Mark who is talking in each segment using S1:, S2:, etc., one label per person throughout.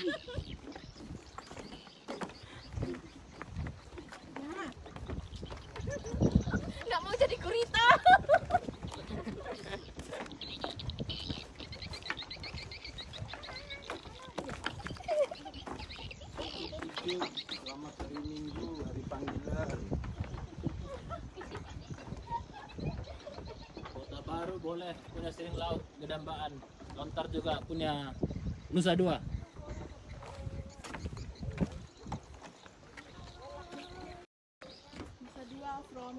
S1: Nggak mau jadi gurita.
S2: Selamat hari Minggu, hari panggilan.
S3: Kota Baru boleh punya sering laut, Gedambaan. Lontar juga punya Nusa Dua.
S1: Nusa Dua from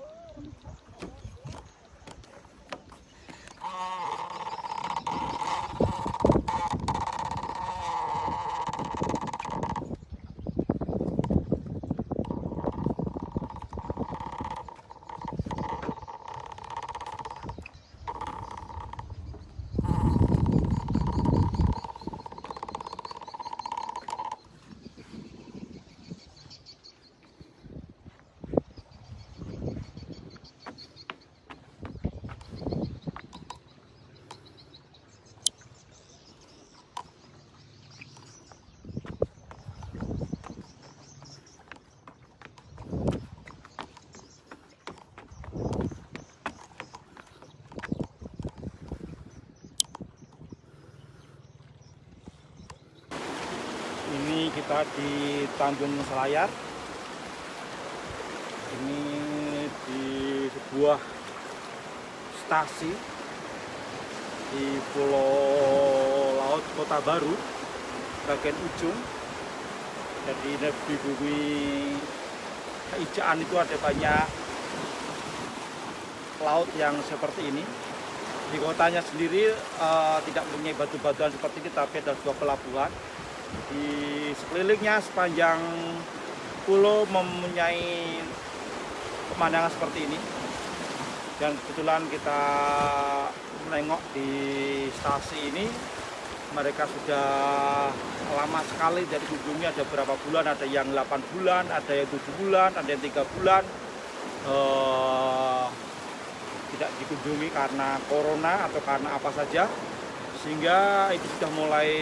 S2: Ini kita di Tanjung Selayar. Ini di sebuah stasi di Pulau Laut Kota Baru, bagian ujung. Jadi di bumi keijaan itu ada banyak laut yang seperti ini. Di kotanya sendiri tidak punya batu-batuan seperti ini, tapi ada sebuah pelabuhan. Di sekelilingnya sepanjang pulau mempunyai pemandangan seperti ini, dan kebetulan kita menengok di stasi ini, mereka sudah lama sekali dari kunjungi. Ada berapa bulan, ada yang 8 bulan, ada yang 7 bulan, ada yang 3 bulan tidak dikunjungi karena corona atau karena apa saja, sehingga itu sudah mulai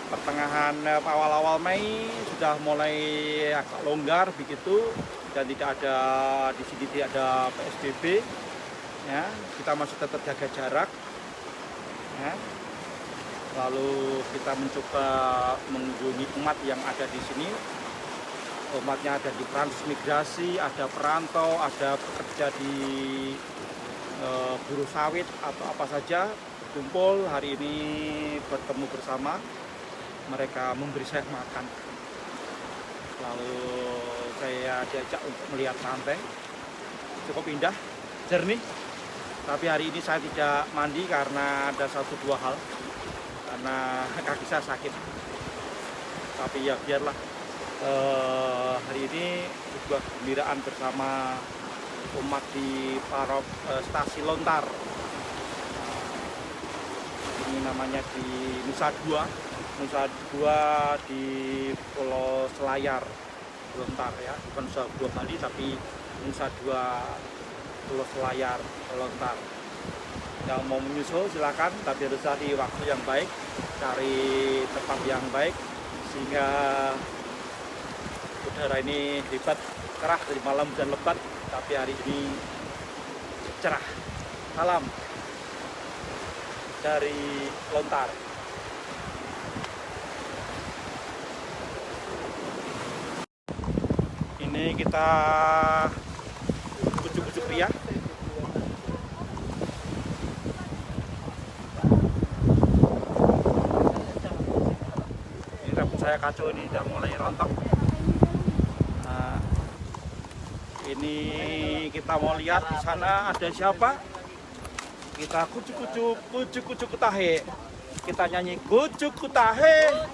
S2: pertengahan awal-awal Mei sudah mulai agak longgar begitu, dan tidak ada di sini tidak ada PSBB ya, kita masih tetap jaga jarak ya. Lalu kita mencoba mengunjungi umat yang ada di sini. Umatnya ada di transmigrasi, ada perantau, ada pekerja di buruh sawit atau apa saja, berkumpul hari ini bertemu bersama. Mereka memberi saya makan, lalu saya diajak untuk melihat pantai. Cukup indah, jernih, tapi hari ini saya tidak mandi karena ada 1-2 hal, karena kaki saya sakit. Tapi ya biarlah, hari ini sebuah kegembiraan bersama umat di stasi Lontar. Ini namanya di Nusa Dua di Pulau Selayar, Lontar ya, bukan Nusa Dua Bali tapi Nusa Dua Pulau Selayar, Lontar. Yang mau menyusul silakan, tapi harus cari waktu yang baik, cari tempat yang baik, sehingga udara ini hebat, cerah dari malam hujan lebat, tapi hari ini cerah. Salam dari Lontar. Ini kita kucuk-kucuk pria. Ini rambut saya kacau, ini udah mulai rontok. Nah, ini kita mau lihat di sana ada siapa. Kita kucuk-kucuk kutahe. Kita nyanyi kucuk kutahe.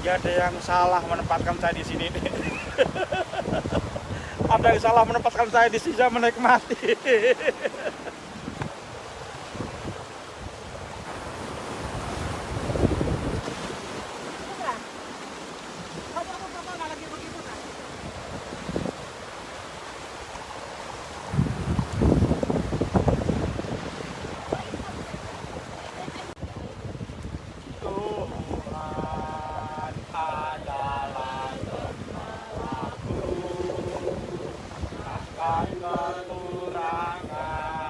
S2: Nggak ada yang salah menempatkan saya di sini nih. Ada yang salah menempatkan saya di sini, saya menikmati. Tuhan adalah gembalaku, takkan kekurangan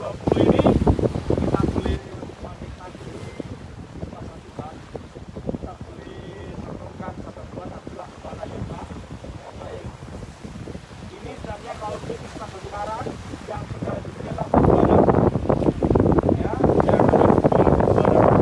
S2: 2020 ini kita boleh bangkit lagi rasa Tuhan. Kita boleh merenungkan sabda Tuhan adalah kepala yang baik. Ini sebenarnya kalau kita sampai sekarang yang sudah di dalam perjalanan, ya, yang ada di dalam perjalanan.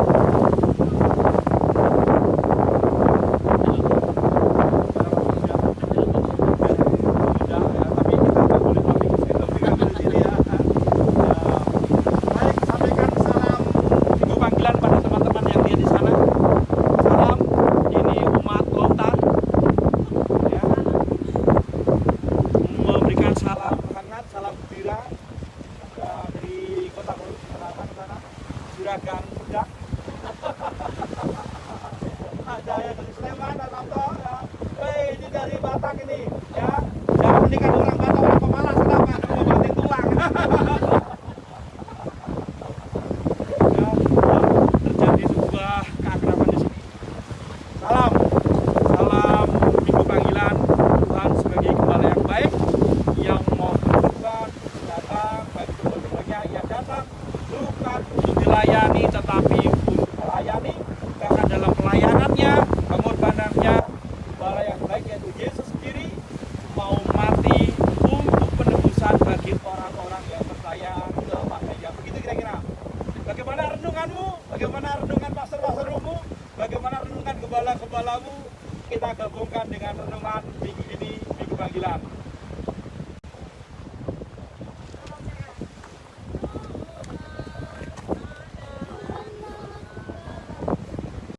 S2: Juragan Budak. Ada yang dari Sleman, ada Sabto, ya. Ini dari Batak ini, ya. Jangan menikah orang Batak, orang pemalas, kenapa? Mau banting tulang. Ya, terjadi sebuah keakraban di sini. Salam Minggu Panggilan. Tuhan sebagai gembala yang baik, yang mau berkorban, datang bagi keluarganya, ia datang bukan untuk dilayani tetapi untuk melayani, karena dalam pelayanannya, pengorbanannya, gembala yang baik yaitu Yesus sendiri mau mati untuk penebusan bagi orang-orang yang percaya kepadanya. Begitu kira-kira. Bagaimana renunganmu? Bagaimana renungan pastor-pastormu? Bagaimana renungan gembala-gembalamu? Kita gabungkan dengan renungan minggu ini, Minggu Panggilan.